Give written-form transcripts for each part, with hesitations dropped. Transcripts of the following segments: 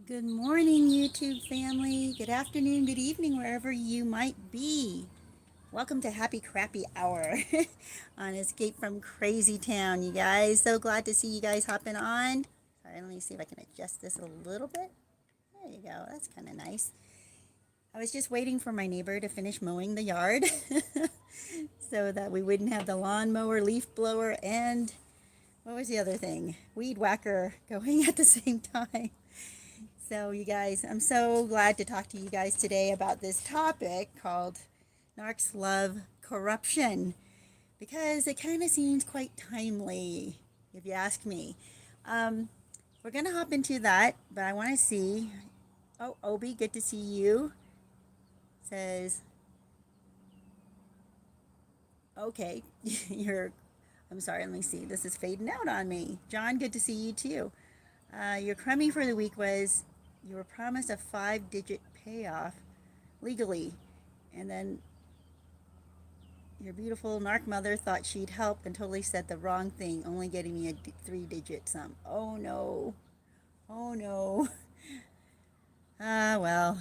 Good morning, YouTube family. Good afternoon, good evening, wherever you might be. Welcome to Happy Crappy Hour on Escape from Crazytown, you guys. So glad to see you guys hopping on. Sorry, let me see if I can adjust this a little bit. There you go. That's kind of nice. I was just waiting for my neighbor to finish mowing the yard so that we wouldn't have the lawnmower, leaf blower, and what was the other thing? Weed whacker going at the same time. So, you guys, I'm so glad to talk to you guys today about this topic called Narcs Love Corruption because it kind of seems quite timely, if you ask me. Um, we're going to hop into that, but I want to see. Oh, Obi, good to see you. Says, okay, you're. I'm sorry, let me see. This is fading out on me. John, good to see you too. Your crummy for the week was you were promised a 5-digit payoff legally, and then your beautiful narc mother thought she'd help and totally said the wrong thing, only getting me a 3-digit sum. Oh no. Oh no. Well,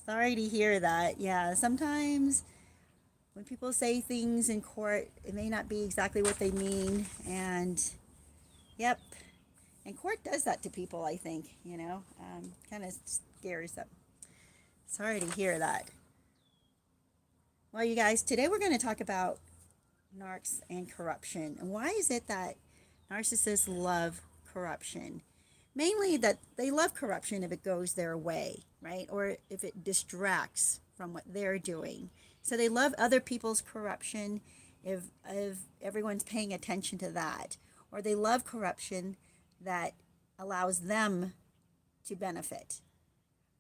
sorry to hear that. Yeah, sometimes when people say things in court, it may not be exactly what they mean. And yep, and court does that to people, I think, kind of scares them. Sorry to hear that. Well, you guys, today we're going to talk about narcs and corruption. And why is it that narcissists love corruption? Mainly that they love corruption if it goes their way, right? Or if it distracts from what they're doing. So they love other people's corruption if everyone's paying attention to that. Or they love corruption that allows them to benefit.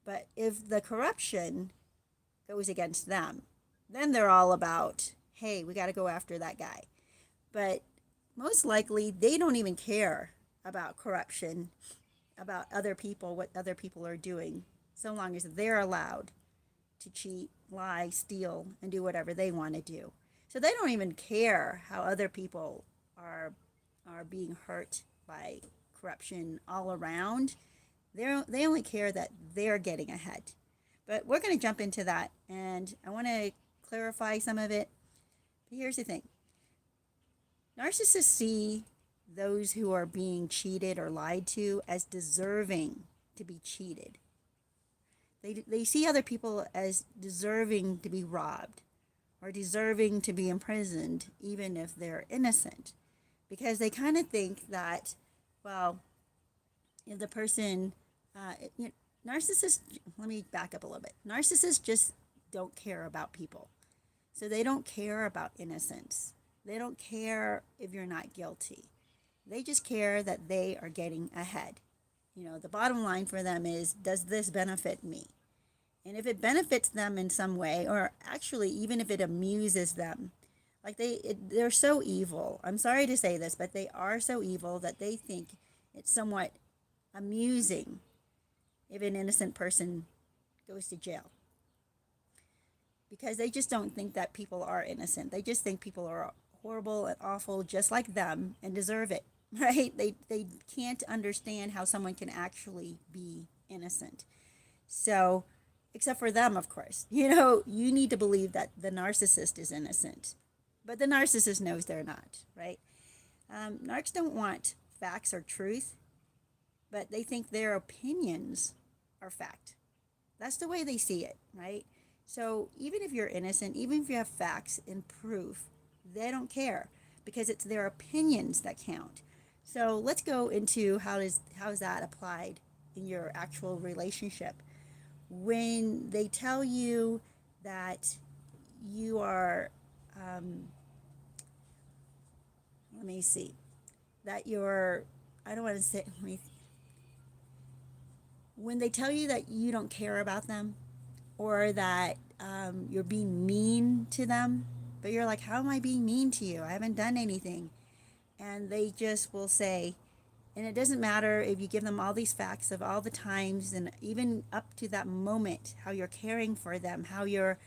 But if the corruption goes against them, then they're all about, hey, we got to go after that guy. But most likely, they don't even care about corruption, about other people, what other people are doing, so long as they're allowed to cheat, lie, steal, and do whatever they want to do. So they don't even care how other people are being hurt by corruption all around. They only care that they're getting ahead. But we're going to jump into that, and I want to clarify some of it. But here's the thing: narcissists see those who are being cheated or lied to as deserving to be cheated. They see other people as deserving to be robbed or deserving to be imprisoned, even if they're innocent, because they kind of think that, well, if the person, narcissists, let me back up a little bit. Narcissists just don't care about people. So they don't care about innocence. They don't care if you're not guilty. They just care that they are getting ahead. The bottom line for them is, does this benefit me? And if it benefits them in some way, or actually even if it amuses them, like they're so evil. I'm sorry to say this, but they are so evil that they think it's somewhat amusing if an innocent person goes to jail. Because they just don't think that people are innocent. They just think people are horrible and awful just like them and deserve it, right? They can't understand how someone can actually be innocent. So, except for them, of course. You need to believe that the narcissist is innocent. But the narcissist knows they're not, right? Narcs don't want facts or truth, but they think their opinions are fact. That's the way they see it, right? So even if you're innocent, even if you have facts and proof, they don't care because it's their opinions that count. So let's go into how is that applied in your actual relationship. When they tell you that you are, let me see, that you're, I don't want to say, when they tell you that you don't care about them or that you're being mean to them, but you're like, how am I being mean to you? I haven't done anything. And they just will say, and it doesn't matter if you give them all these facts of all the times and even up to that moment, how you're caring for them, how you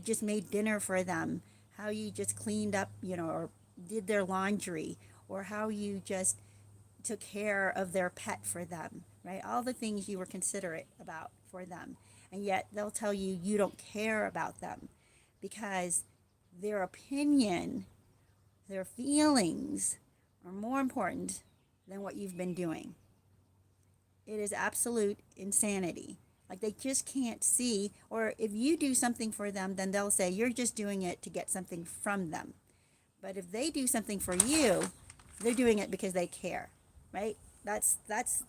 just made dinner for them, how you just cleaned up, or did their laundry, or how you just took care of their pet for them, right? All the things you were considerate about for them. And yet they'll tell you you don't care about them because their opinion, their feelings are more important than what you've been doing. It is absolute insanity. Like they just can't see, or if you do something for them, then they'll say you're just doing it to get something from them. But if they do something for you, they're doing it because they care, right? That's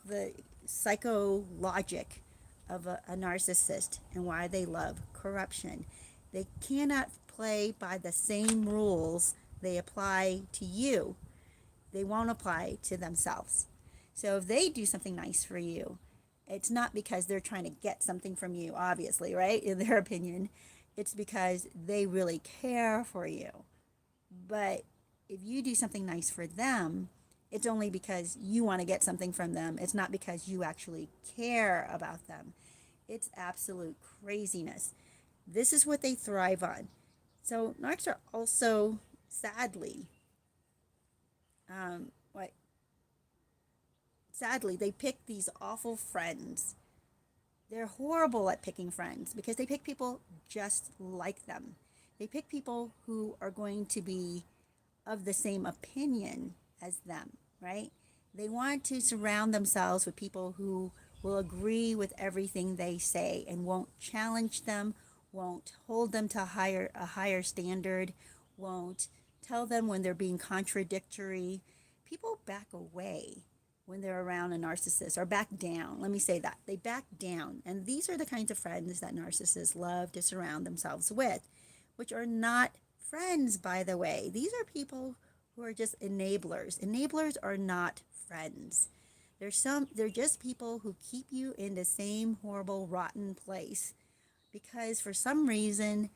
the psychologic of a narcissist and why they love corruption. They cannot play by the same rules they apply to you. They won't apply to themselves. So if they do something nice for you, it's not because they're trying to get something from you, obviously, right? In their opinion, it's because they really care for you. But if you do something nice for them, it's only because you want to get something from them. It's not because you actually care about them. It's absolute craziness. This is what they thrive on. So narcs are also, sadly, what? Sadly, they pick these awful friends. They're horrible at picking friends because they pick people just like them. They pick people who are going to be of the same opinion as them, right? They want to surround themselves with people who will agree with everything they say and won't challenge them, won't hold them to a higher standard, won't tell them when they're being contradictory. People back away when they're around a narcissist, or back down. Let me say that. They back down. And these are the kinds of friends that narcissists love to surround themselves with, which are not friends, by the way. These are people who are just enablers. Enablers are not friends. They're just people who keep you in the same horrible, rotten place because for some reason,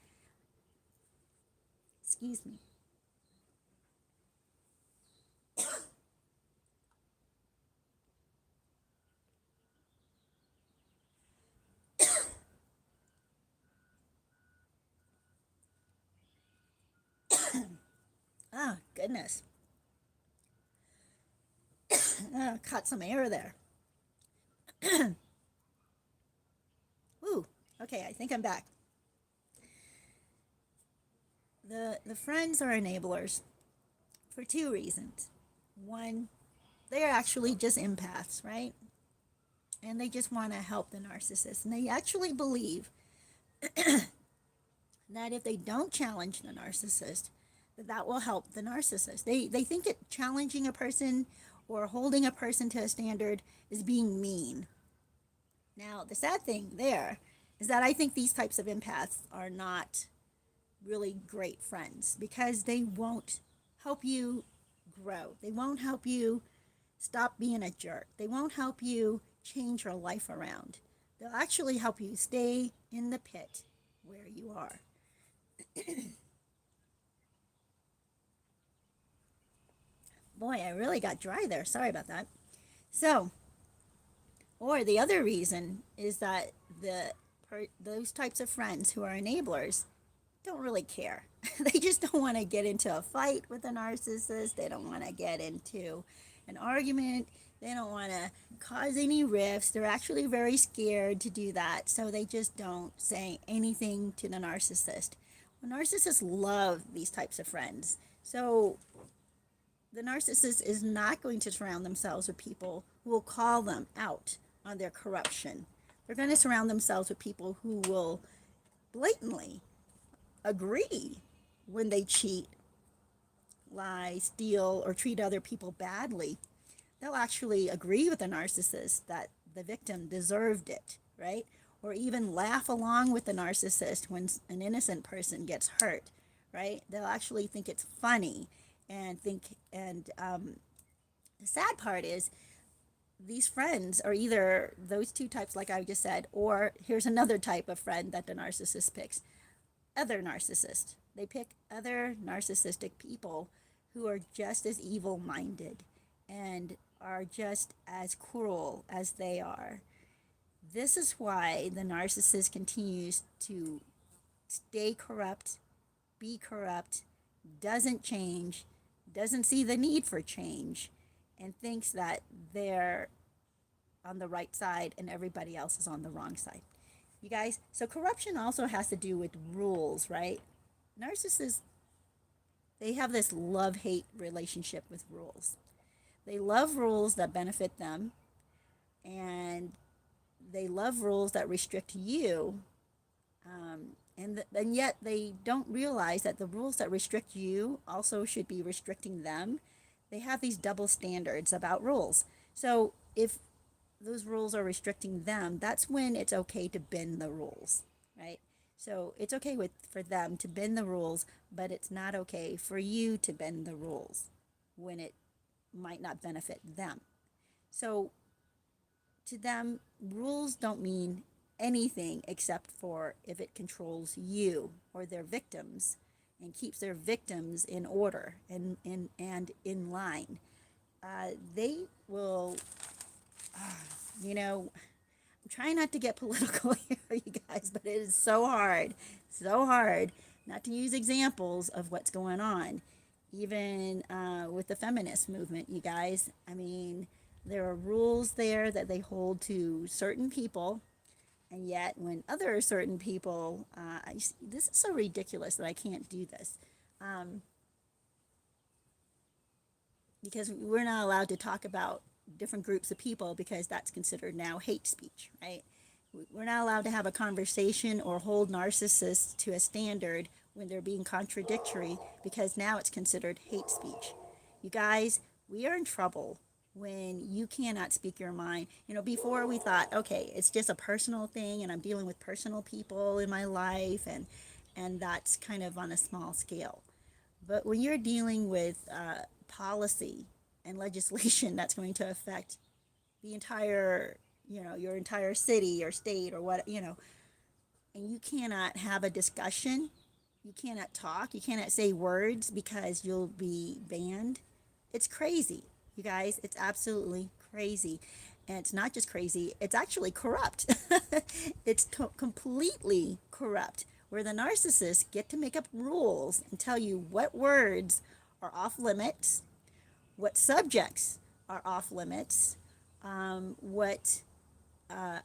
excuse me, oh, goodness. Caught some air there. Ooh, okay, I think I'm back. The friends are enablers for two reasons. One, they're actually just empaths, right? And they just want to help the narcissist. And they actually believe that if they don't challenge the narcissist, that will help the narcissist. They think that challenging a person or holding a person to a standard is being mean. Now, the sad thing there is that I think these types of empaths are not really great friends because they won't help you grow. They won't help you stop being a jerk. They won't help you change your life around. They'll actually help you stay in the pit where you are. Boy, I really got dry there. Sorry about that. So, or the other reason is that those types of friends who are enablers don't really care. They just don't want to get into a fight with a narcissist. They don't want to get into an argument. They don't want to cause any rifts. They're actually very scared to do that. So they just don't say anything to the narcissist. Well, narcissists love these types of friends. So the narcissist is not going to surround themselves with people who will call them out on their corruption. They're going to surround themselves with people who will blatantly agree when they cheat, lie, steal, or treat other people badly. They'll actually agree with the narcissist that the victim deserved it, right? Or even laugh along with the narcissist when an innocent person gets hurt, right? They'll actually think it's funny and the sad part is these friends are either those two types, like I just said, or here's another type of friend that the narcissist picks, other narcissists. They pick other narcissistic people who are just as evil minded and are just as cruel as they are. This is why the narcissist continues to stay corrupt, be corrupt, doesn't change, doesn't see the need for change, and thinks that they're on the right side and everybody else is on the wrong side. You guys, so corruption also has to do with rules, right? Narcissists, they have this love hate relationship with rules. They love rules that benefit them, and they love rules that restrict you. And yet they don't realize that the rules that restrict you also should be restricting them. They have these double standards about rules. So if those rules are restricting them, that's when it's okay to bend the rules, right? So it's okay for them to bend the rules, but it's not okay for you to bend the rules when it might not benefit them. So to them, rules don't mean anything except for if it controls you or their victims and keeps their victims in order and in line. They will, you know, I'm trying not to get political here, you guys, but it is so hard not to use examples of what's going on, even with the feminist movement, you guys. I mean, there are rules there that they hold to certain people, and yet when other certain people, this is so ridiculous that I can't do this. Because we're not allowed to talk about different groups of people because that's considered now hate speech, right? We're not allowed to have a conversation or hold narcissists to a standard when they're being contradictory because now it's considered hate speech. You guys, we are in trouble when you cannot speak your mind. You know, before we thought, okay, it's just a personal thing and I'm dealing with personal people in my life, and that's kind of on a small scale. But when you're dealing with policy and legislation that's going to affect the entire, your entire city or state or what, and you cannot have a discussion, you cannot talk, you cannot say words because you'll be banned. It's crazy, you guys. It's absolutely crazy. And it's not just crazy, it's actually corrupt. It's completely corrupt, where the narcissists get to make up rules and tell you what words are off limits, what subjects are off limits, what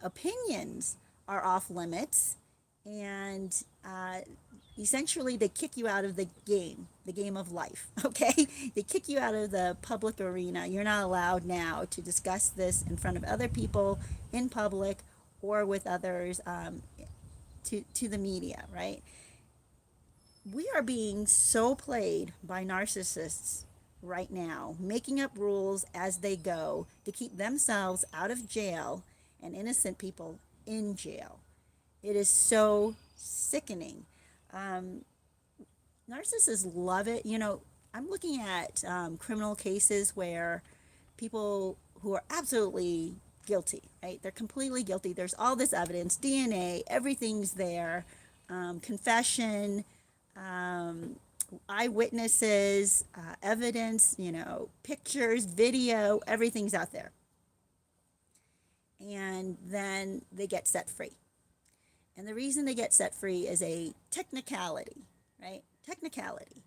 opinions are off limits, and essentially they kick you out of the game of life, okay? They kick you out of the public arena. You're not allowed now to discuss this in front of other people in public or with others, to the media, right? We are being so played by narcissists right now, making up rules as they go to keep themselves out of jail and innocent people in jail. It is so sickening. Narcissists love it. I'm looking at criminal cases where people who are absolutely guilty, right? They're completely guilty. There's all this evidence, DNA, everything's there, confession, eyewitnesses, evidence, pictures, video, everything's out there. And then they get set free. And the reason they get set free is a technicality, right? Technicality.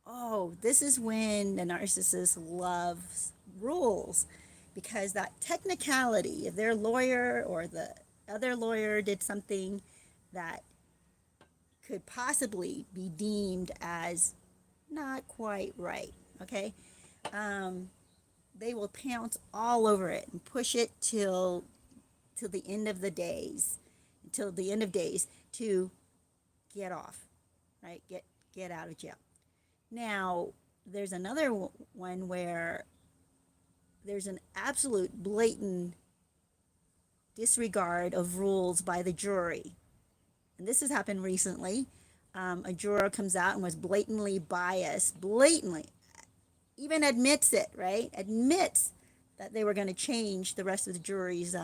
Oh, this is when the narcissist loves rules, because that technicality, if their lawyer or the other lawyer did something that could possibly be deemed as not quite right, okay? They will pounce all over it and push it till the end of the days, until the end of days, to get off, right? Get out of jail. Now, there's another one where there's an absolute blatant disregard of rules by the jury. And this has happened recently. A juror comes out and was blatantly biased, blatantly, even admits it, right? Admits that they were going to change the rest of the jury's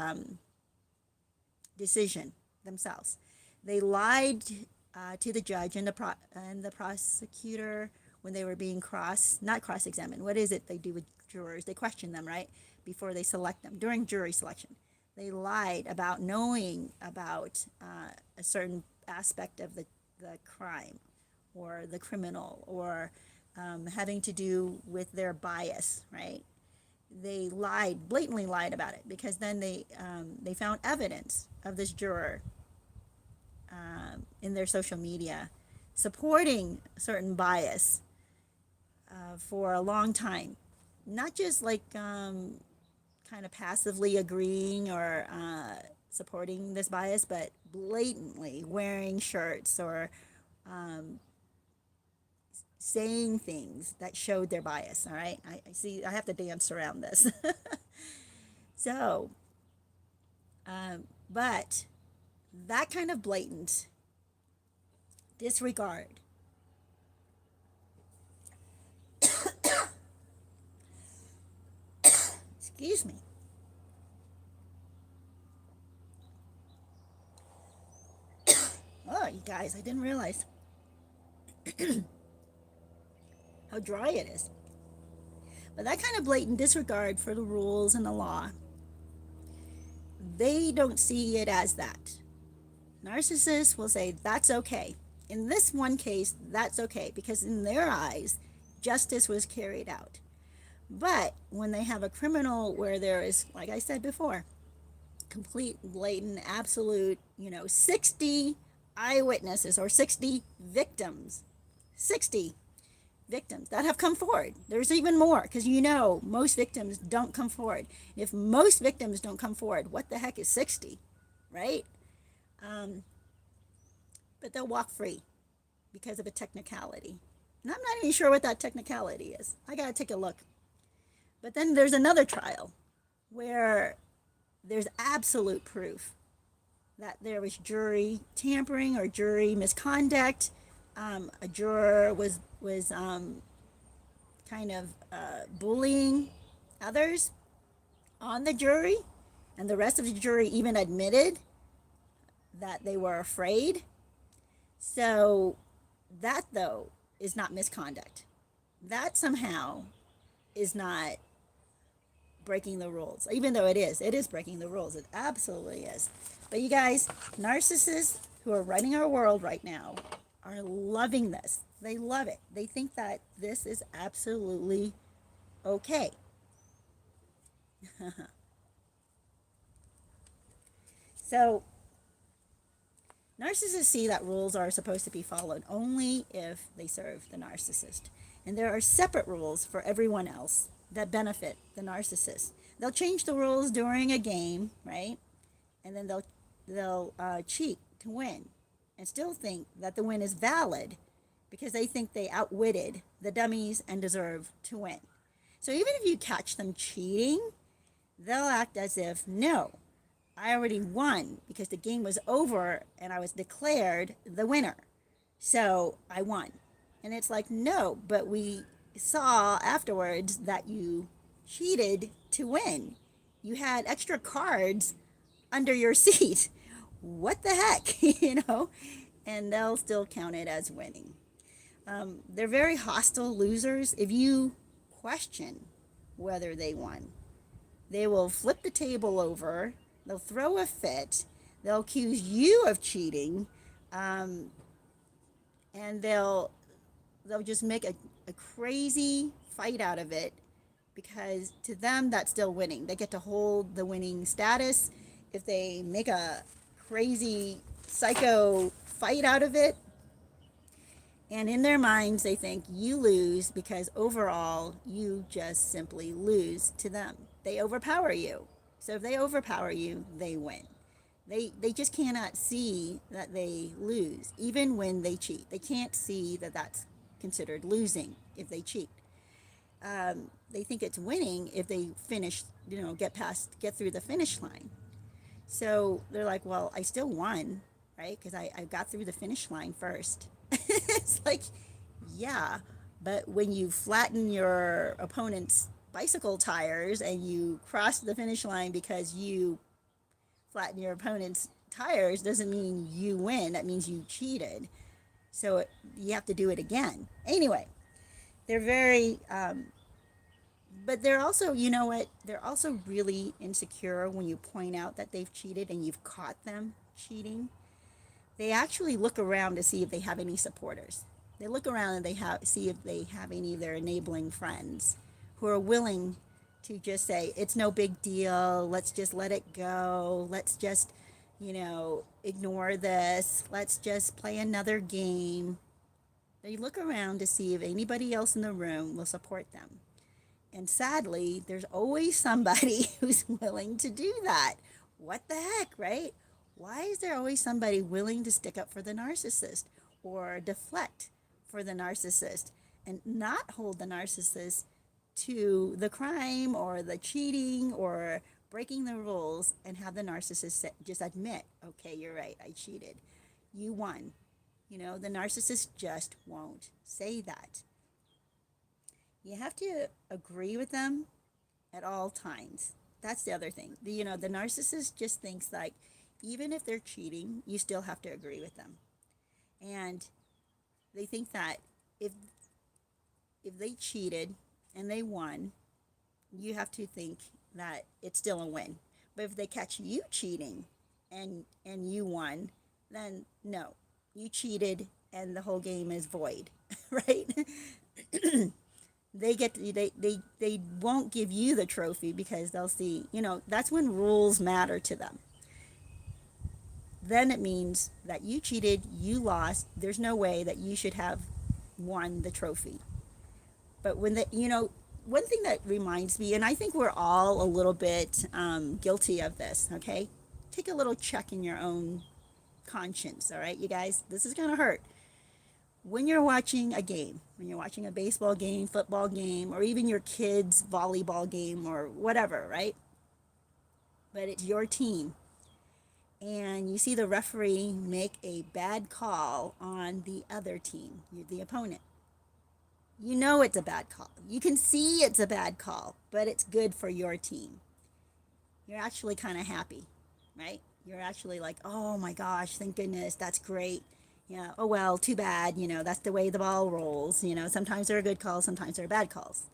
decision themselves. They lied to the judge and the prosecutor when they were being not cross-examined. What is it they do with jurors? They question them, right? Before they select them, during jury selection. They lied about knowing about a certain aspect of the crime or the criminal, or having to do with their bias, right? they lied, blatantly lied about it, because then they found evidence of this juror in their social media supporting certain bias for a long time, not just like kind of passively agreeing or supporting this bias, but blatantly wearing shirts or saying things that showed their bias. All right, I see. I have to dance around this. So, but that kind of blatant disregard, excuse me, oh, you guys, I didn't realize how dry it is. But that kind of blatant disregard for the rules and the law, they don't see it as that. Narcissists will say that's okay. In this one case, that's okay, because in their eyes, justice was carried out. But when they have a criminal where there is, like I said before, complete, blatant, absolute, 60 eyewitnesses or 60 victims, 60 victims that have come forward. There's even more, because most victims don't come forward. If most victims don't come forward, what the heck is 60, right? But they'll walk free because of a technicality. And I'm not even sure what that technicality is. I got to take a look. But then there's another trial where there's absolute proof that there was jury tampering or jury misconduct. A juror was kind of bullying others on the jury, and the rest of the jury even admitted that they were afraid. So that, though, is not misconduct. That somehow is not breaking the rules, even though it is breaking the rules. It absolutely is. But you guys, narcissists who are running our world right now are loving this. They love it. They think that this is absolutely okay. So narcissists see that rules are supposed to be followed only if they serve the narcissist. And there are separate rules for everyone else that benefit the narcissist. They'll change the rules during a game, right? And then they'll cheat to win and still think that the win is valid because they think they outwitted the dummies and deserve to win. So even if you catch them cheating, they'll act as if, no, I already won because the game was over and I was declared the winner. So I won. And it's like, no, but we saw afterwards that you cheated to win. You had extra cards under your seat. What the heck, And they'll still count it as winning. They're very hostile losers. If you question whether they won, they will flip the table over. They'll throw a fit. They'll accuse you of cheating, and they'll just make a crazy fight out of it, because to them that's still winning. They get to hold the winning status. If they make a crazy psycho fight out of it, and in their minds they think you lose because overall you just simply lose to them. They overpower you. So if they overpower you, they win. They just cannot see that they lose, even when they cheat. They can't see that that's considered losing if they cheat. They think it's winning if they finish, get through the finish line. So they're like, well, I still won, right? Because I got through the finish line first. It's like, yeah, but when you flatten your opponent's bicycle tires and you cross the finish line because you flatten your opponent's tires, doesn't mean you win. That means you cheated. So you have to do it again. Anyway, they're very, but they're also, they're also really insecure when you point out that they've cheated and you've caught them cheating. They actually look around to see if they have any supporters. They look around and see if they have any of their enabling friends who are willing to just say, it's no big deal. Let's just let it go. Let's just, ignore this. Let's just play another game. They look around to see if anybody else in the room will support them. And sadly, there's always somebody who's willing to do that. What the heck, right? Why is there always somebody willing to stick up for the narcissist or deflect for the narcissist and not hold the narcissist to the crime or the cheating or breaking the rules and have the narcissist just admit, okay, you're right, I cheated. You won. The narcissist just won't say that. You have to agree with them at all times. That's the other thing. The narcissist just thinks like, even if they're cheating, you still have to agree with them. And they think that if they cheated and they won, you have to think that it's still a win. But if they catch you cheating and you won, then no, you cheated and the whole game is void, right? They won't give you the trophy because they'll see, that's when rules matter to them. Then it means that you cheated, you lost, there's no way that you should have won the trophy. But when one thing that reminds me, and I think we're all a little bit guilty of this, okay? Take a little check in your own conscience, all right, you guys? This is going to hurt. When you're watching a game, when you're watching a baseball game, football game, or even your kids' volleyball game or whatever, right? But it's your team. And you see the referee make a bad call on the other team, the opponent. You know it's a bad call. You can see it's a bad call, but it's good for your team. You're actually kind of happy, right? You're actually like, oh my gosh, thank goodness, that's great. Yeah, oh well, too bad, that's the way the ball rolls. Sometimes there are good calls, sometimes there are bad calls.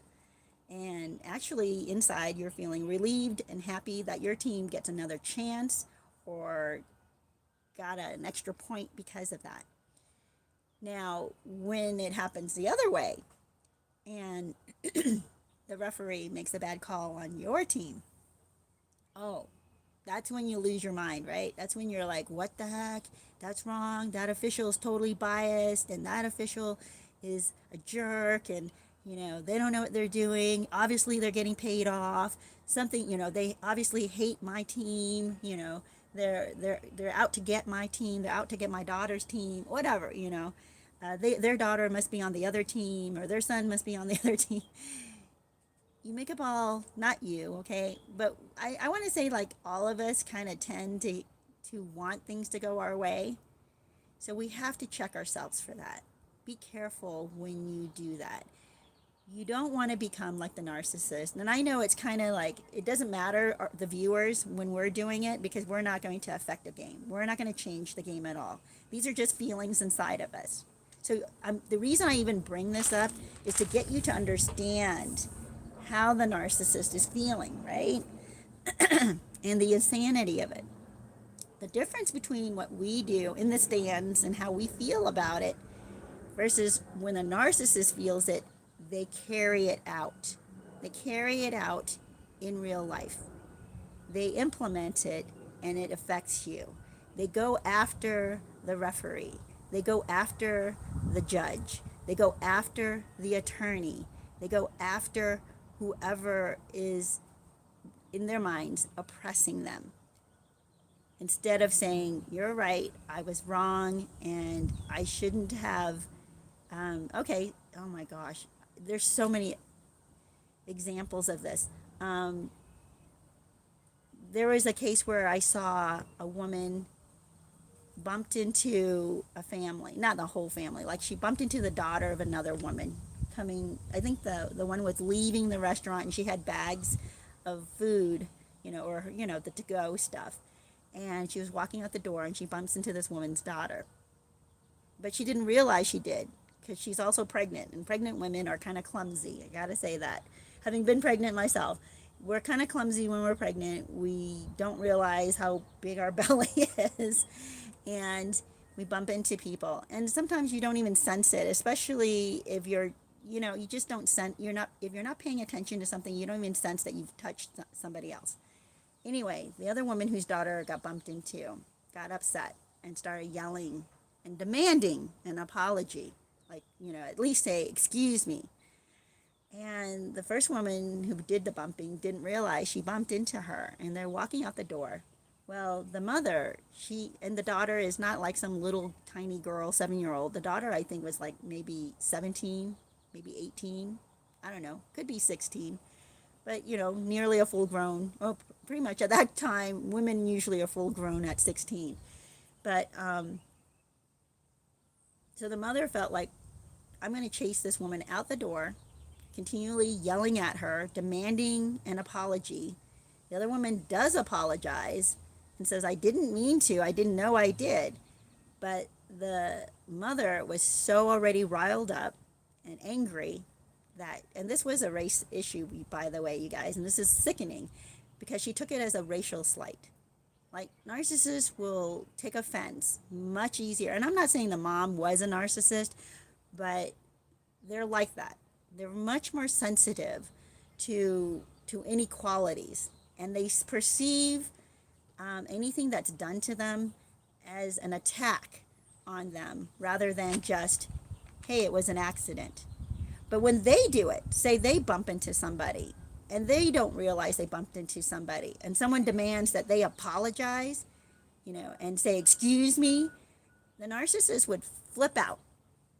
And actually, inside, you're feeling relieved and happy that your team gets another chance or got an extra point because of that. Now, when it happens the other way, and the referee makes a bad call on your team, oh, that's when you lose your mind, right? That's when you're like, what the heck? That's wrong. That official is totally biased, and that official is a jerk, and they don't know what they're doing. Obviously, they're getting paid off. Something, they obviously hate my team. They're out to get my team. They're out to get my daughter's team. Whatever, their daughter must be on the other team, or their son must be on the other team. You make up all, not you, okay? But I want to say, like, all of us kind of tend to want things to go our way. So we have to check ourselves for that. Be careful when you do that. You don't want to become like the narcissist. And I know it's kind of like, it doesn't matter, the viewers, when we're doing it, because we're not going to affect the game. We're not going to change the game at all. These are just feelings inside of us. So the reason I even bring this up is to get you to understand how the narcissist is feeling, right? And the insanity of it. The difference between what we do in the stands and how we feel about it versus when a narcissist feels it, they carry it out. They carry it out in real life. They implement it and it affects you. They go after the referee. They go after the judge. They go after the attorney. They go after whoever is, in their minds, oppressing them. Instead of saying, you're right, I was wrong, and I shouldn't have, okay, oh my gosh, there's so many examples of this. There was a case where I saw a woman bumped into a family, not the whole family, like she bumped into the daughter of another woman coming, I think the one was leaving the restaurant, and she had bags of food, or, the to-go stuff. And she was walking out the door, and she bumps into this woman's daughter. But she didn't realize she did, because she's also pregnant, and pregnant women are kind of clumsy. I gotta say that. Having been pregnant myself, we're kind of clumsy when we're pregnant. We don't realize how big our belly is, and we bump into people. And sometimes you don't even sense it, especially if you're, you just don't sense, if you're not paying attention to something, you don't even sense that you've touched somebody else. Anyway, the other woman whose daughter got bumped into got upset and started yelling and demanding an apology. Like, at least say, excuse me. And the first woman who did the bumping didn't realize she bumped into her, and they're walking out the door. Well, the mother, and the daughter is not like some little tiny girl, 7-year-old. The daughter, I think, was like maybe 17, maybe 18. I don't know, could be 16. But, nearly a full grown, well, pretty much at that time, women usually are full grown at 16. But, so the mother felt like, I'm going to chase this woman out the door, continually yelling at her, demanding an apology. The other woman does apologize and says, I didn't mean to. I didn't know I did. But the mother was so already riled up and angry that, and this was a race issue, by the way, you guys, and this is sickening because she took it as a racial slight. Like, narcissists will take offense much easier. And I'm not saying the mom was a narcissist, but they're like that. They're much more sensitive to inequalities, and they perceive anything that's done to them as an attack on them rather than just, hey, it was an accident. But when they do it, say they bump into somebody and they don't realize they bumped into somebody, and someone demands that they apologize, and say, excuse me, the narcissist would flip out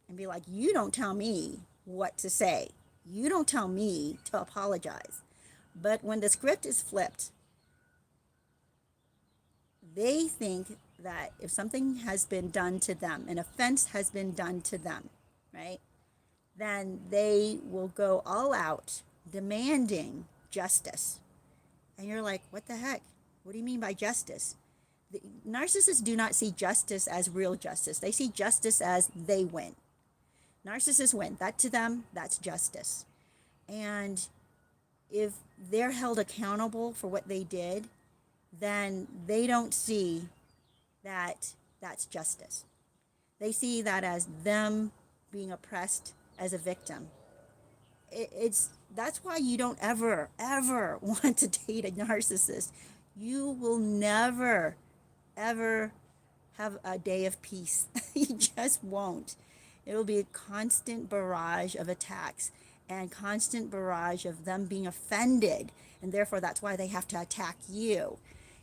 and be like, you don't tell me what to say. You don't tell me to apologize. But when the script is flipped, they think that if something has been done to them, an offense has been done to them, right, then they will go all out demanding justice. And you're like, what the heck? What do you mean by justice? The narcissists do not see justice as real justice. They see justice as they win. Narcissists win. That to them, that's justice. And if they're held accountable for what they did, then they don't see that that's justice. They see that as them being oppressed as a victim. That's why you don't ever want to date a narcissist. You will never ever have a day of peace. You just won't. It'll be a constant barrage of attacks and constant barrage of them being offended, and therefore that's why they have to attack you.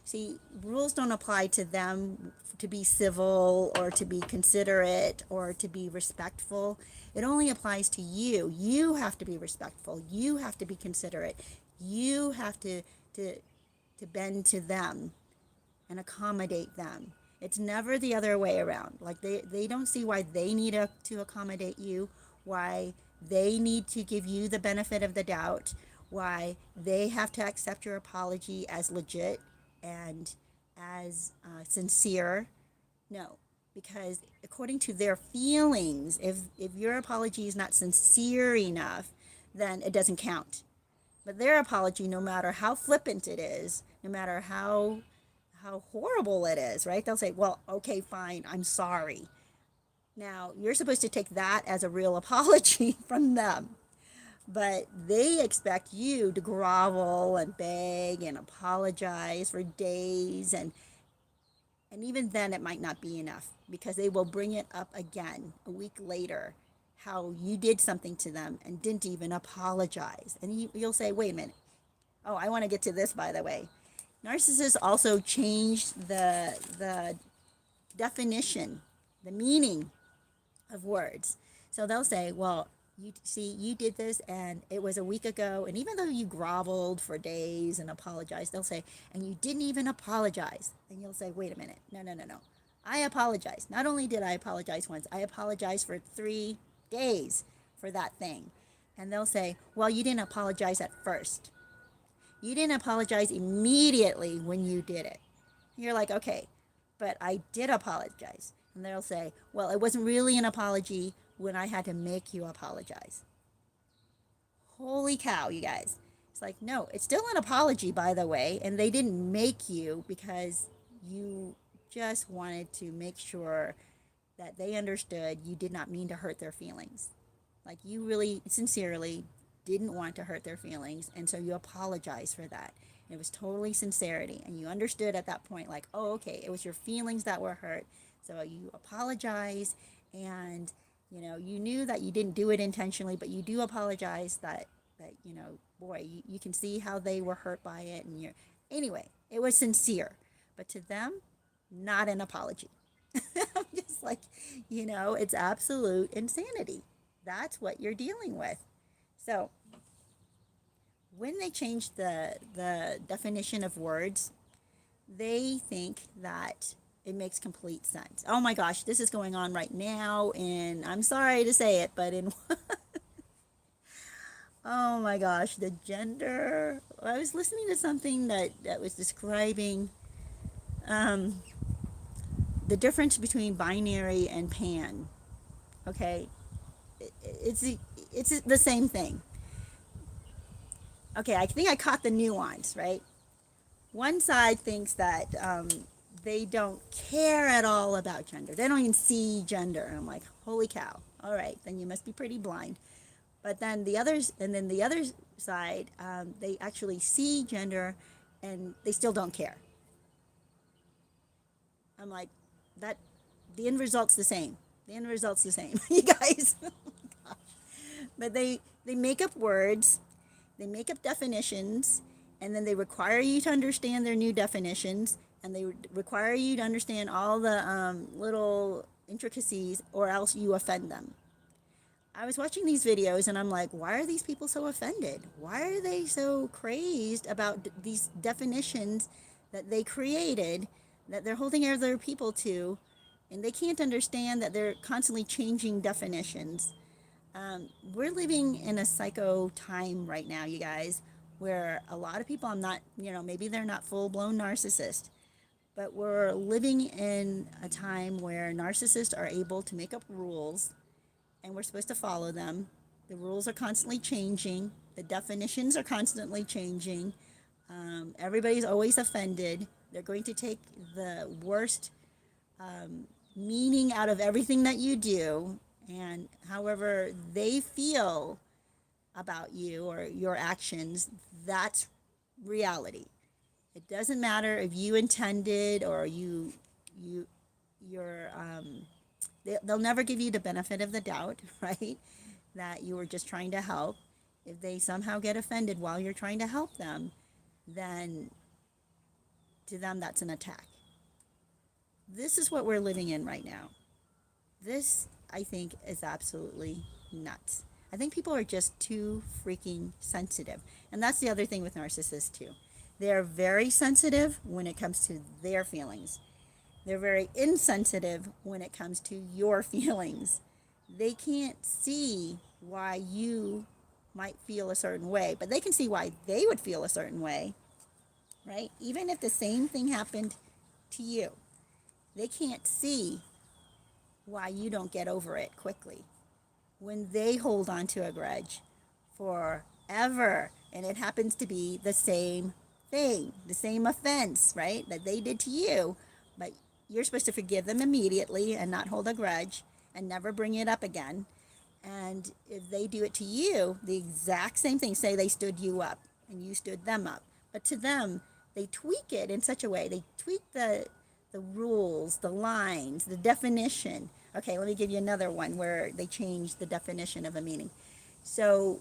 See, rules don't apply to them to be civil or to be considerate or to be respectful. It only applies to you. You have to be respectful. You have to be considerate. You have to bend to them and accommodate them. It's never the other way around. Like, they don't see why they need to accommodate you, why they need to give you the benefit of the doubt, why they have to accept your apology as legit and as sincere. No, because according to their feelings, if your apology is not sincere enough, then it doesn't count. But their apology, no matter how flippant it is, no matter how horrible it is, right? They'll say, well, okay, fine, I'm sorry. Now, you're supposed to take that as a real apology from them. But they expect you to grovel and beg and apologize for days. And even then, it might not be enough, because they will bring it up again a week later, how you did something to them and didn't even apologize. And you'll say, wait a minute. Oh, I want to get to this, by the way. Narcissists also changed the definition, the meaning of words. So they'll say, well, you did this and it was a week ago, and even though you groveled for days and apologized, they'll say, and you didn't even apologize. And you'll say, wait a minute, no. I apologized. Not only did I apologize once, I apologized for 3 days for that thing. And they'll say, well, you didn't apologize at first. You didn't apologize immediately when you did it. And you're like, okay, but I did apologize. And they'll say, well, it wasn't really an apology when I had to make you apologize. Holy cow, you guys. It's like, no, it's still an apology, by the way, and they didn't make you because you just wanted to make sure that they understood you did not mean to hurt their feelings. Like you really sincerely didn't want to hurt their feelings, and so you apologize for that. It was totally sincerity, and you understood at that point, like, oh, okay, it was your feelings that were hurt. So you apologize, and you knew that you didn't do it intentionally, but you do apologize that boy, you can see how they were hurt by it, and you're anyway. It was sincere, but to them, not an apology. I'm just like, it's absolute insanity. That's what you're dealing with. So when they change the definition of words, they think that it makes complete sense. Oh my gosh, this is going on right now, and I'm sorry to say it, but in oh my gosh, the gender. I was listening to something that was describing um, the difference between binary and pan. Okay, it's it's the same thing. Okay, I think I caught the nuance, right? One side thinks that they don't care at all about gender. They don't even see gender. And I'm like, holy cow. All right, then you must be pretty blind. But then the other side, they actually see gender and they still don't care. I'm like, that, the end result's the same. The end result's the same, you guys. But they make up words, they make up definitions, and then they require you to understand their new definitions, and they require you to understand all the little intricacies, or else you offend them. I was watching these videos and I'm like, why are these people so offended? Why are they so crazed about these definitions that they created, that they're holding other people to, and they can't understand that they're constantly changing definitions? We're living in a psycho time right now, you guys, where a lot of people, I'm not, maybe they're not full blown narcissist, but we're living in a time where narcissists are able to make up rules and we're supposed to follow them. The rules are constantly changing, the definitions are constantly changing. Everybody's always offended. They're going to take the worst meaning out of everything that you do, and however they feel about you or your actions, that's reality. It doesn't matter if you intended or you're they'll never give you the benefit of the doubt, right? That you were just trying to help. If they somehow get offended while you're trying to help them, then to them that's an attack. This is what we're living in right now. This, I think, is absolutely nuts. I think people are just too freaking sensitive. And that's the other thing with narcissists, too. They're very sensitive when it comes to their feelings. They're very insensitive when it comes to your feelings. They can't see why you might feel a certain way, but they can see why they would feel a certain way, right? Even if the same thing happened to you, they can't see why you don't get over it quickly. When they hold on to a grudge forever, and it happens to be the same thing, the same offense, right, that they did to you, but you're supposed to forgive them immediately and not hold a grudge and never bring it up again. And if they do it to you, the exact same thing, say they stood you up and you stood them up. But to them, they tweak it in such a way. They tweak the rules, the lines, the definition. Okay, let me give you another one where they change the definition of a meaning. So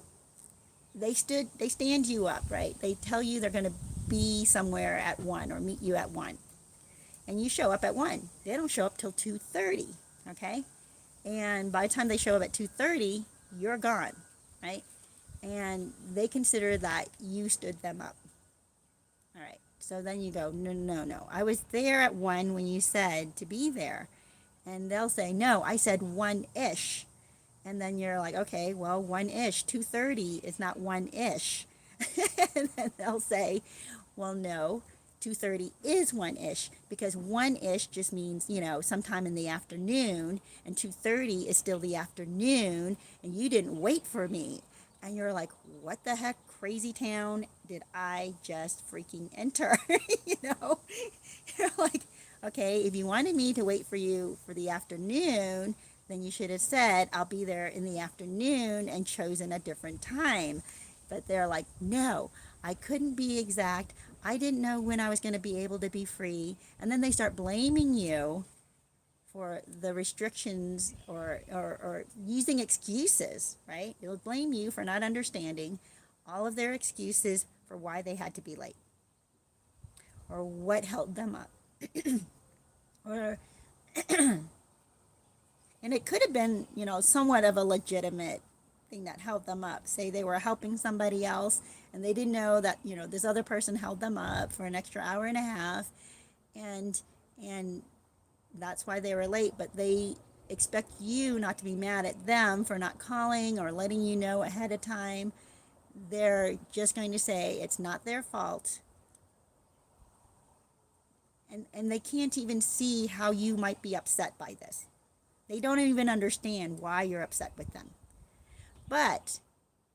they stand you up, right? They tell you they're going to be somewhere at 1 or meet you at 1. And you show up at 1. They don't show up till 2:30, okay? And by the time they show up at 2:30, you're gone, right? And they consider that you stood them up. All right, so then you go, no, no, no. I was there at 1 when you said to be there. And they'll say, no, I said 1-ish. And then you're like, okay, well, 1-ish. 2:30 is not 1-ish. And then they'll say, well, no, 2:30 is 1-ish, because 1-ish just means, sometime in the afternoon, and 2:30 is still the afternoon, and you didn't wait for me. And you're like, what the heck, Crazytown did I just freaking enter? You're like, okay, if you wanted me to wait for you for the afternoon, then you should have said, I'll be there in the afternoon and chosen a different time. But they're like, no, I couldn't be exact. I didn't know when I was going to be able to be free. And then they start blaming you for the restrictions or using excuses, right? They'll blame you for not understanding all of their excuses for why they had to be late or what held them up. or And it could have been, somewhat of a legitimate thing that held them up. Say they were helping somebody else and they didn't know that, this other person held them up for an extra hour and a half, and that's why they were late, but they expect you not to be mad at them for not calling or letting you know ahead of time. They're just going to say it's not their fault. And they can't even see how you might be upset by this. They don't even understand why you're upset with them. But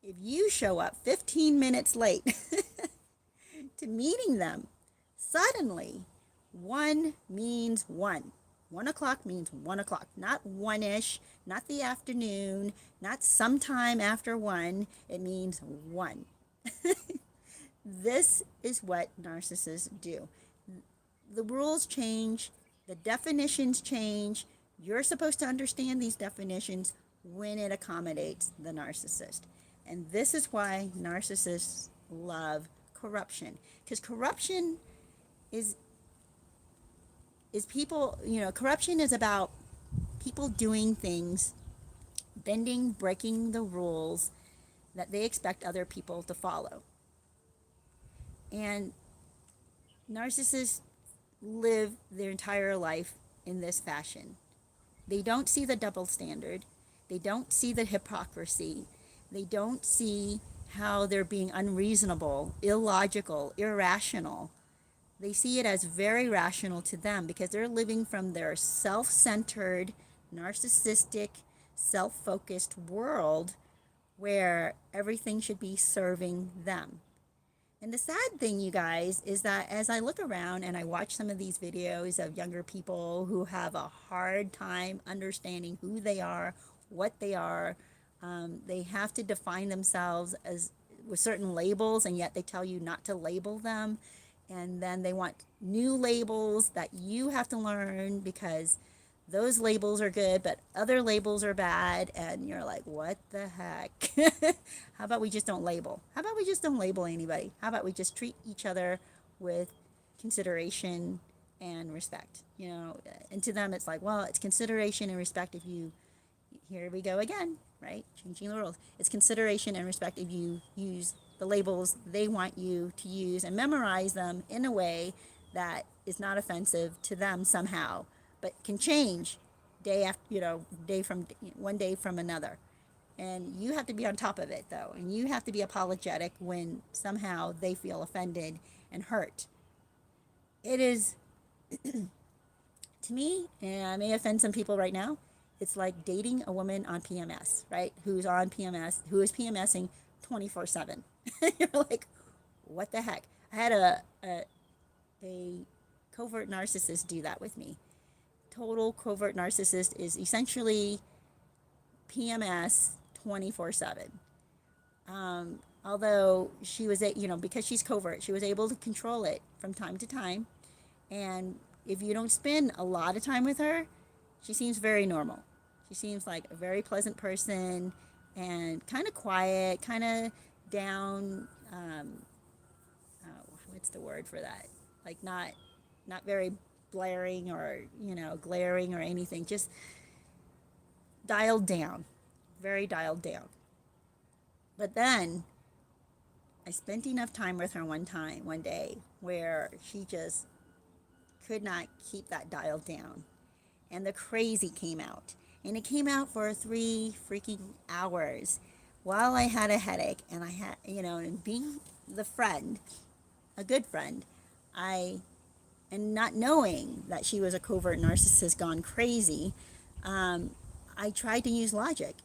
if you show up 15 minutes late to meeting them, suddenly 1 means 1. 1 o'clock means 1 o'clock, not 1-ish, not the afternoon, not sometime after 1. It means 1. This is what narcissists do. The rules change, the definitions change. You're supposed to understand these definitions when it accommodates the narcissist. And this is why narcissists love corruption. Because corruption is people, corruption is about people doing things, bending, breaking the rules that they expect other people to follow. And narcissists live their entire life in this fashion. They don't see the double standard. They don't see the hypocrisy. They don't see how they're being unreasonable, illogical, irrational. They see it as very rational to them because they're living from their self-centered, narcissistic, self-focused world where everything should be serving them. And the sad thing, you guys, is that as I look around and I watch some of these videos of younger people who have a hard time understanding who they are, what they are, they have to define themselves as with certain labels, and yet they tell you not to label them. And then they want new labels that you have to learn because those labels are good, but other labels are bad. And you're like, what the heck? How about we just don't label? How about we just don't label anybody? How about we just treat each other with consideration and respect? And to them, it's like, well, it's consideration and respect if you, here we go again, right? Changing the rules. It's consideration and respect if you use the labels they want you to use and memorize them in a way that is not offensive to them somehow, but can change day after, day from one day from another. And you have to be on top of it, though. And you have to be apologetic when somehow they feel offended and hurt. It is, to me, and I may offend some people right now, it's like dating a woman on PMS, right? Who's on PMS, who is PMSing 24/7. You're like, what the heck? I had a covert narcissist do that with me. Total covert narcissist is essentially PMS 24/7. Although she was, because she's covert, she was able to control it from time to time. And if you don't spend a lot of time with her, she seems very normal. She seems like a very pleasant person and kind of quiet, kind of down. What's the word for that? Like not very blaring or glaring or anything. Just dialed down, very dialed down. But then I spent enough time with her one day, where she just could not keep that dialed down, and the crazy came out. And it came out for 3 freaking hours while I had a headache. And I had, and being the friend, a good friend, and not knowing that she was a covert narcissist gone crazy, I tried to use logic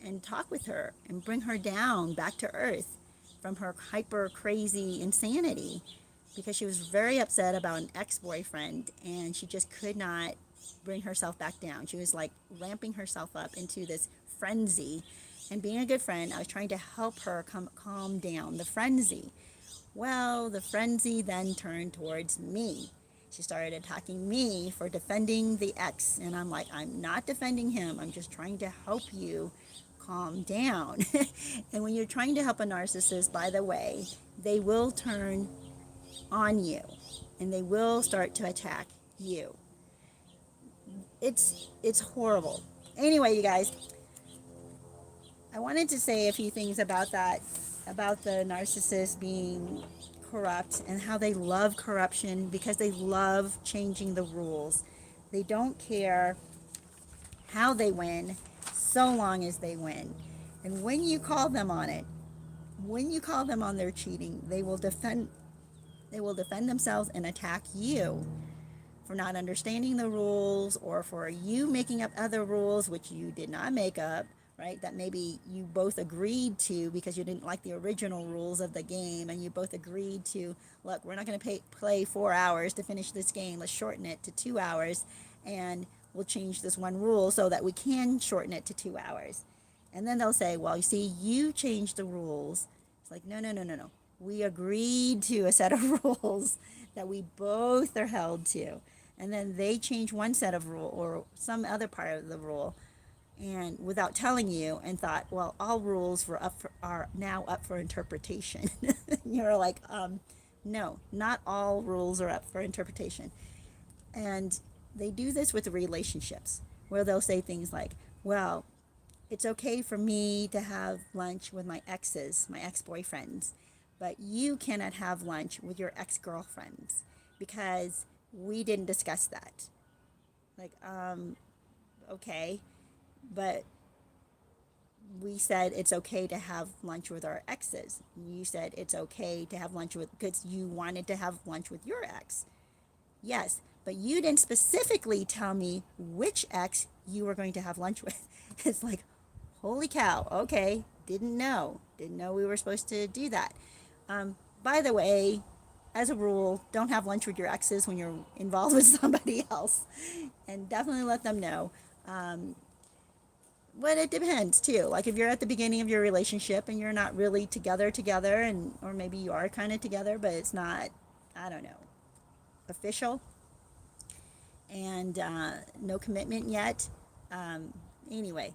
and talk with her and bring her down back to earth from her hyper crazy insanity, because she was very upset about an ex-boyfriend and she just could not bring herself back down. She was like ramping herself up into this frenzy. And being a good friend, I was trying to help her calm down the frenzy. Well, the frenzy then turned towards me. She started attacking me for defending the ex. And I'm like, I'm not defending him. I'm just trying to help you calm down. And when you're trying to help a narcissist, by the way, they will turn on you and they will start to attack you. It's horrible. Anyway, you guys, I wanted to say a few things about that, about the narcissist being corrupt and how they love corruption because they love changing the rules. They don't care how they win so long as they win. And when you call them on it, when you call them on their cheating, they will defend themselves and attack you for not understanding the rules or for you making up other rules which you did not make up, right? That maybe you both agreed to because you didn't like the original rules of the game and you both agreed to, look, we're not going to play 4 hours to finish this game. Let's shorten it to 2 hours and we'll change this one rule so that we can shorten it to 2 hours. And then they'll say, well, you see, you changed the rules. It's like, no. We agreed to a set of rules that we both are held to. And then they change one set of rule or some other part of the rule and without telling you and thought, well, all rules are now up for interpretation. You're like, no, not all rules are up for interpretation. And they do this with relationships where they'll say things like, well, it's okay for me to have lunch with my exes, my ex-boyfriends, but you cannot have lunch with your ex-girlfriends because we didn't discuss that. Like, okay, but we said it's okay to have lunch with our exes. You said it's okay to have lunch with, because you wanted to have lunch with your ex. Yes, but you didn't specifically tell me which ex you were going to have lunch with. It's like, holy cow, okay, didn't know we were supposed to do that. By the way, as a rule, don't have lunch with your exes when you're involved with somebody else, and definitely let them know. But it depends too. Like if you're at the beginning of your relationship and you're not really together, and or maybe you are kind of together, but it's not, I don't know, official, and no commitment yet. Anyway,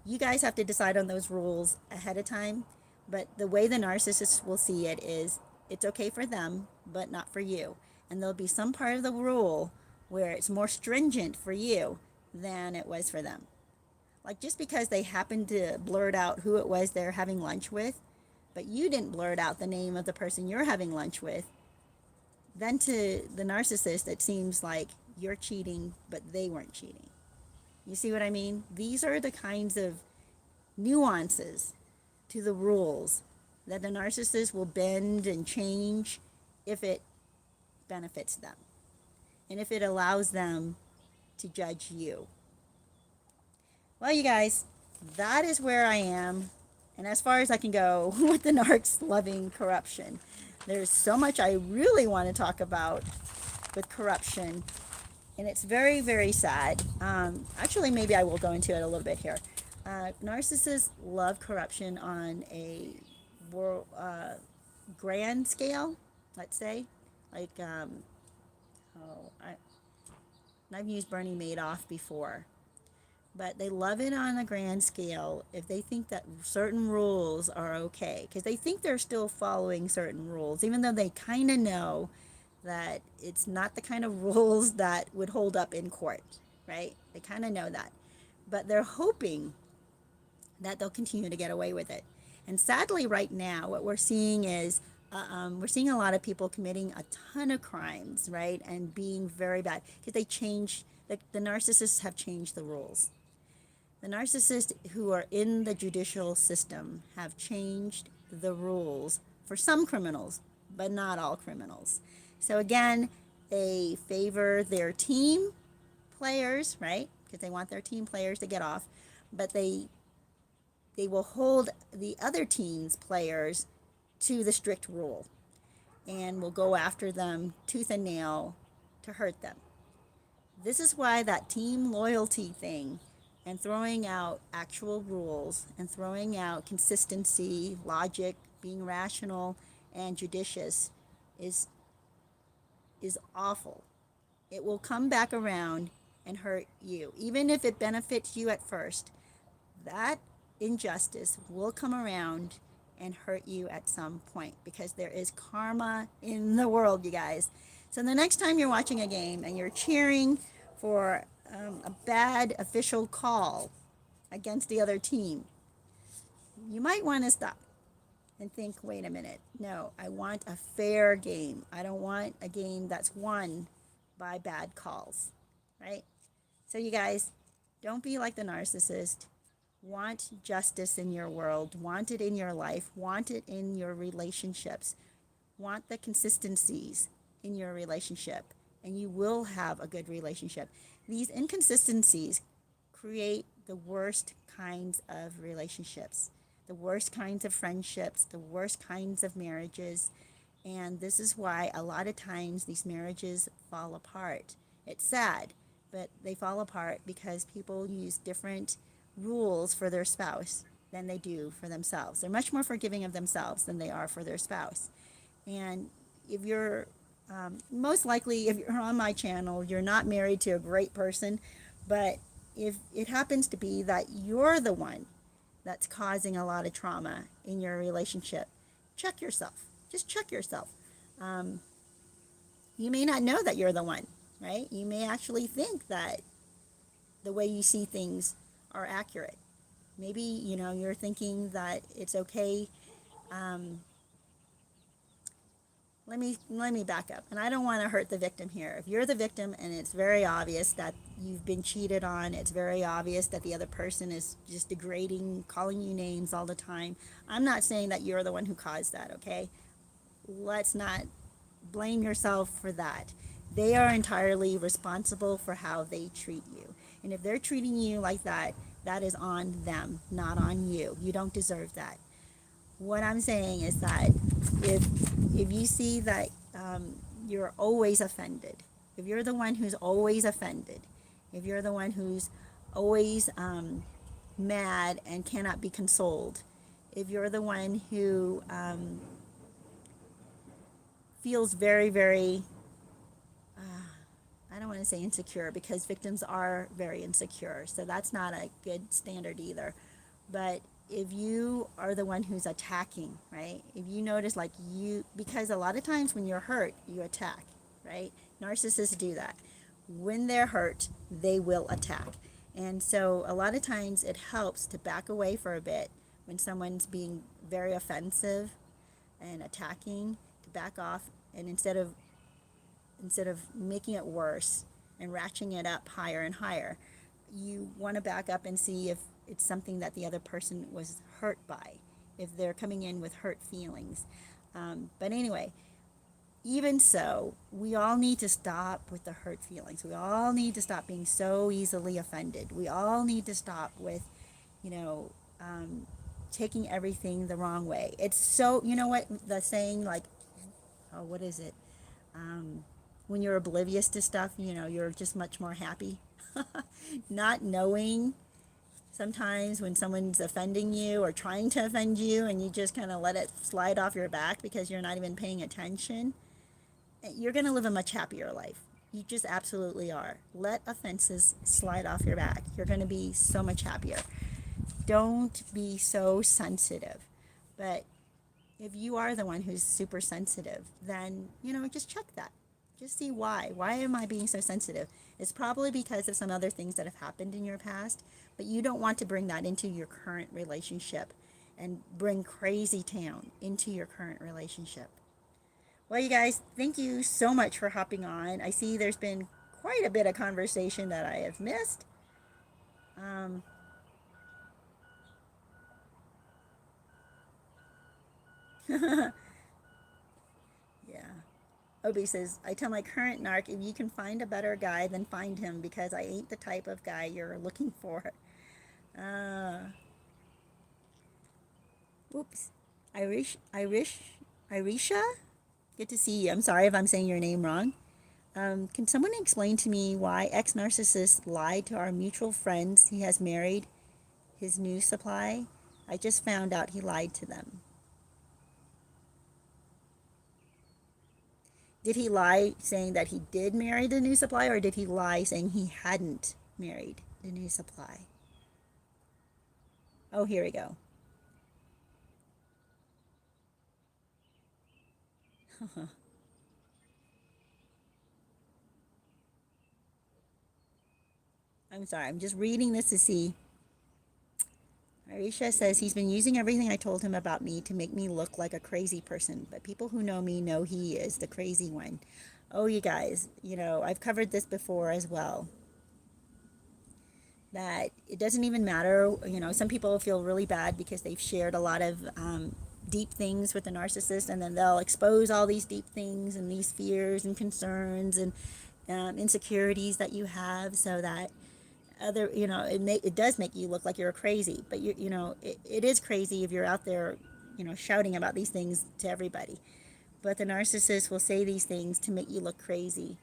you guys have to decide on those rules ahead of time. But the way the narcissist will see it is it's okay for them, but not for you. And there'll be some part of the rule where it's more stringent for you than it was for them. Like just because they happened to blurt out who it was they're having lunch with, but you didn't blurt out the name of the person you're having lunch with, then to the narcissist it seems like you're cheating, but they weren't cheating. You see what I mean? These are the kinds of nuances to the rules that the narcissist will bend and change if it benefits them and if it allows them to judge you. Well, you guys, that is where I am, and as far as I can go with the narcs loving corruption. There's so much I really want to talk about with corruption, and it's very, very sad. Actually, maybe I will go into it a little bit here. Narcissists love corruption on a grand scale, let's say. Like, I've used Bernie Madoff before. But they love it on a grand scale if they think that certain rules are okay. Because they think they're still following certain rules, even though they kind of know that it's not the kind of rules that would hold up in court, right? They kind of know that. But they're hoping that they'll continue to get away with it. And sadly, right now, what we're seeing is we're seeing a lot of people committing a ton of crimes, right? And being very bad. Because they change, the narcissists have changed the rules. The narcissists who are in the judicial system have changed the rules for some criminals, but not all criminals. So again, they favor their team players, right? Because they want their team players to get off, but they will hold the other team's players to the strict rule and will go after them tooth and nail to hurt them. This is why that team loyalty thing and throwing out actual rules and throwing out consistency, logic, being rational and judicious is is awful. It will come back around and hurt you. Even if it benefits you at first, that injustice will come around and hurt you at some point because there is karma in the world, you guys. So the next time you're watching a game and you're cheering for a bad official call against the other team, you might want to stop and think, wait a minute, no, I want a fair game. I don't want a game that's won by bad calls, right? So, you guys, don't be like the narcissist. Want justice in your world, want it in your life, want it in your relationships, want the consistencies in your relationship, and you will have a good relationship. These inconsistencies create the worst kinds of relationships, the worst kinds of friendships, the worst kinds of marriages. And this is why a lot of times these marriages fall apart. It's sad, but they fall apart because people use different rules for their spouse than they do for themselves. They're much more forgiving of themselves than they are for their spouse. And if you're most likely, if you're on my channel, you're not married to a great person, but if it happens to be that you're the one that's causing a lot of trauma in your relationship, check yourself. Just check yourself. You may not know that you're the one, right? You may actually think that the way you see things are accurate. Maybe, you're thinking that it's okay. Um, let me back up. And I don't want to hurt the victim here. If you're the victim and it's very obvious that you've been cheated on, it's very obvious that the other person is just degrading, calling you names all the time. I'm not saying that you're the one who caused that, okay? Let's not blame yourself for that. They are entirely responsible for how they treat you. And if they're treating you like that, that is on them, not on you. You don't deserve that. What I'm saying is that if you see that you're always offended, if you're the one who's always offended, if you're the one who's always mad and cannot be consoled, if you're the one who feels very, very, I don't want to say insecure because victims are very insecure, so that's not a good standard either. But if you are the one who's attacking, right? If you notice because a lot of times when you're hurt, you attack, right? Narcissists do that. When they're hurt, they will attack. And so a lot of times it helps to back away for a bit when someone's being very offensive and attacking, to back off, and instead of making it worse and ratcheting it up higher and higher, you want to back up and see if it's something that the other person was hurt by, if they're coming in with hurt feelings. But anyway, even so, we all need to stop with the hurt feelings. We all need to stop being so easily offended. We all need to stop with, taking everything the wrong way. It's so, what the saying, what is it? When you're oblivious to stuff, you're just much more happy. Not knowing sometimes when someone's offending you or trying to offend you and you just kind of let it slide off your back because you're not even paying attention, you're going to live a much happier life. You just absolutely are. Let offenses slide off your back. You're going to be so much happier. Don't be so sensitive. But if you are the one who's super sensitive, then, just check that. Just see why. Why am I being so sensitive? It's probably because of some other things that have happened in your past, but you don't want to bring that into your current relationship and bring Crazytown into your current relationship. Well, you guys, thank you so much for hopping on. I see there's been quite a bit of conversation that I have missed. Yeah. Obi says, I tell my current narc, if you can find a better guy, then find him because I ain't the type of guy you're looking for. Oops. Irisha? Good to see you. I'm sorry if I'm saying your name wrong. Can someone explain to me why ex-narcissist lied to our mutual friends he has married his new supply? I just found out he lied to them. Did he lie saying that he did marry the new supply, or did he lie saying he hadn't married the new supply? Oh, here we go. I'm sorry, I'm just reading this to see. Arisha says he's been using everything I told him about me to make me look like a crazy person, but people who know me know he is the crazy one. Oh, you guys, I've covered this before as well. That it doesn't even matter. Some people feel really bad because they've shared a lot of deep things with the narcissist, and then they'll expose all these deep things and these fears and concerns and insecurities that you have, so that it does make you look like you're crazy. But it is crazy if you're out there shouting about these things to everybody. But the narcissist will say these things to make you look crazy,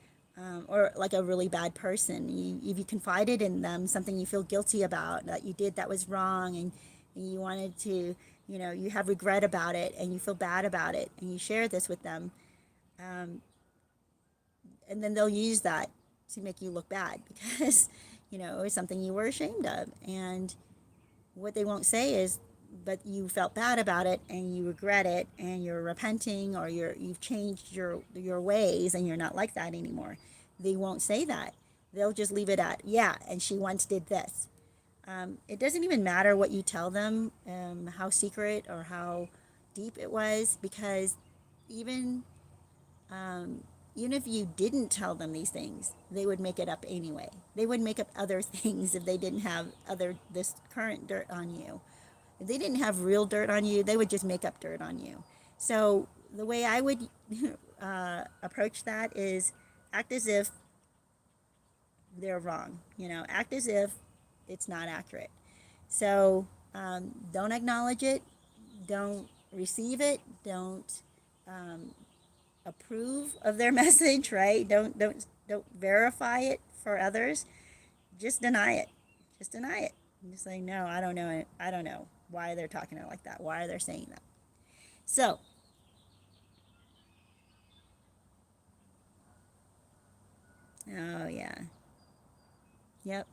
or like a really bad person. If you confided in them something you feel guilty about that you did that was wrong, and you wanted to, you have regret about it and you feel bad about it, and you share this with them, and then they'll use that to make you look bad because it was something you were ashamed of. And what they won't say is, but you felt bad about it and you regret it and you're repenting, or you've changed your ways and you're not like that anymore. They won't say that. They'll just leave it at, yeah, and she once did this. It doesn't even matter what you tell them, how secret or how deep it was, because even even if you didn't tell them these things, they would make it up anyway. They would make up other things if they didn't have this current dirt on you. If they didn't have real dirt on you, they would just make up dirt on you. So the way I would approach that is act as if they're wrong. Act as if it's not accurate. So don't acknowledge it. Don't receive it. Don't approve of their message. Right? Don't verify it for others. Just deny it. Just deny it. And just say, no, I don't know it. I don't know why they're talking to it like that. Why are they saying that? So, oh yeah, yep.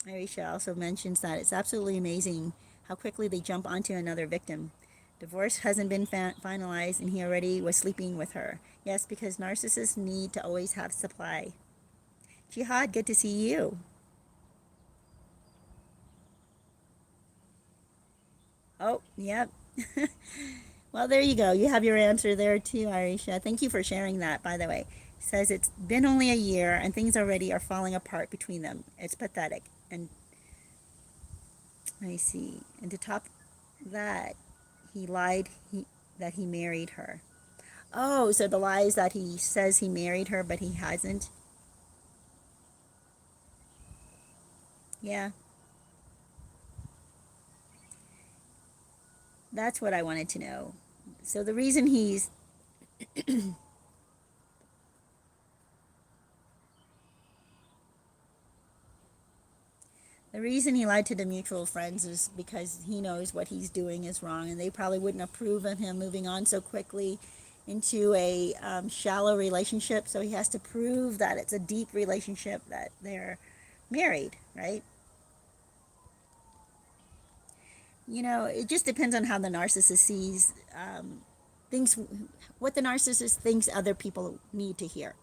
Aisha also mentions that it's absolutely amazing how quickly they jump onto another victim. Divorce hasn't been finalized and he already was sleeping with her. Yes, because narcissists need to always have supply. Jihad, good to see you. Oh, yep. Well, there you go. You have your answer there too, Aisha. Thank you for sharing that, by the way. Says it's been only a year and things already are falling apart between them. It's pathetic. And let me see. And to top that, he lied that he married her. Oh, so the lies that he says he married her, but he hasn't. Yeah, that's what I wanted to know. So the reason he lied to the mutual friends is because he knows what he's doing is wrong, and they probably wouldn't approve of him moving on so quickly into a shallow relationship. So he has to prove that it's a deep relationship, that they're married, right? It just depends on how the narcissist sees things, what the narcissist thinks other people need to hear.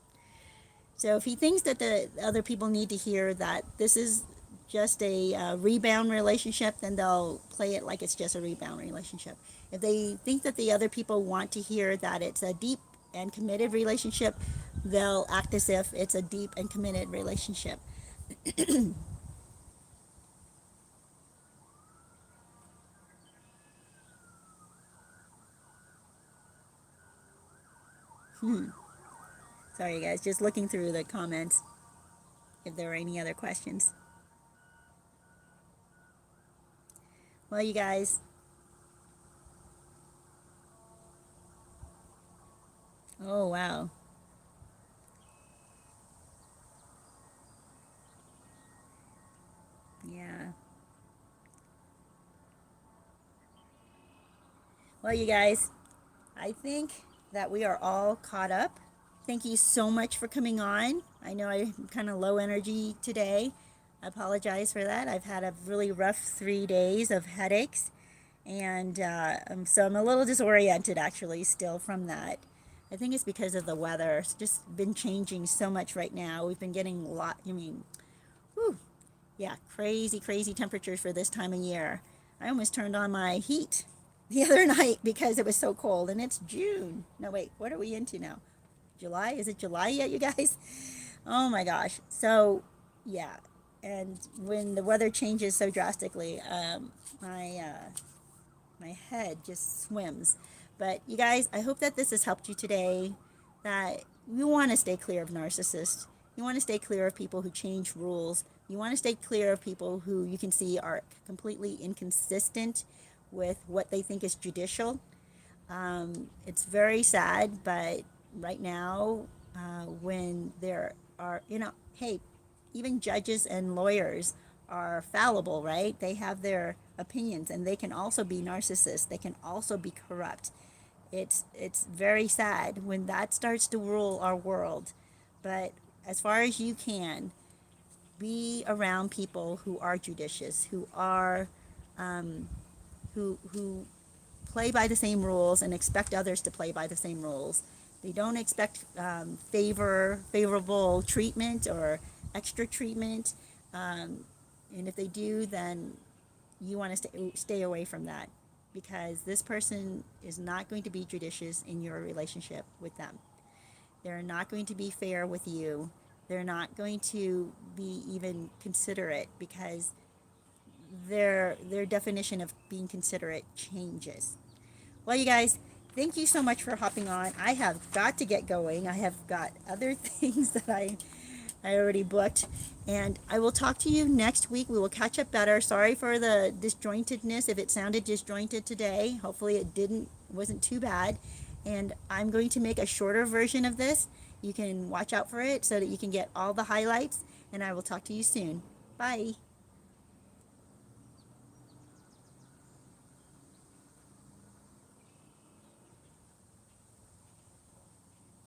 So if he thinks that the other people need to hear that this is just a rebound relationship, then they'll play it like it's just a rebound relationship. If they think that the other people want to hear that it's a deep and committed relationship, they'll act as if it's a deep and committed relationship. Sorry, guys, just looking through the comments if there were any other questions. Well, you guys, Oh, wow. Yeah. Well, you guys, I think that we are all caught up. Thank you so much for coming on. I know I'm kind of low energy today. I apologize for that. I've had a really rough 3 days of headaches, and so I'm a little disoriented actually still from that. I think it's because of the weather. It's just been changing so much right now. We've been getting a lot, I mean, whew, yeah, crazy, crazy temperatures for this time of year. I almost turned on my heat the other night because it was so cold, and it's June. No, wait, what are we into now? July? Is it July yet, you guys? Oh my gosh. So, yeah. And when the weather changes so drastically, my head just swims. But you guys, I hope that this has helped you today. That you want to stay clear of narcissists. You want to stay clear of people who change rules. You want to stay clear of people who you can see are completely inconsistent with what they think is judicial. It's very sad, but right now, when there are, hey, even judges and lawyers are fallible, right? They have their opinions, and they can also be narcissists. They can also be corrupt. It's very sad when that starts to rule our world. But as far as you can, be around people who are judicious, who are who play by the same rules and expect others to play by the same rules. They don't expect favorable treatment or extra treatment. And if they do, then you want to stay away from that, because this person is not going to be judicious in your relationship with them. They're not going to be fair with you. They're not going to be even considerate, because their definition of being considerate changes. Well, you guys, thank you so much for hopping on. I have got to get going. I have got other things that I already booked, and I will talk to you next week. We will catch up better. Sorry for the disjointedness if it sounded disjointed today. Hopefully it didn't, wasn't too bad. And I'm going to make a shorter version of this. You can watch out for it so that you can get all the highlights, and I will talk to you soon. Bye.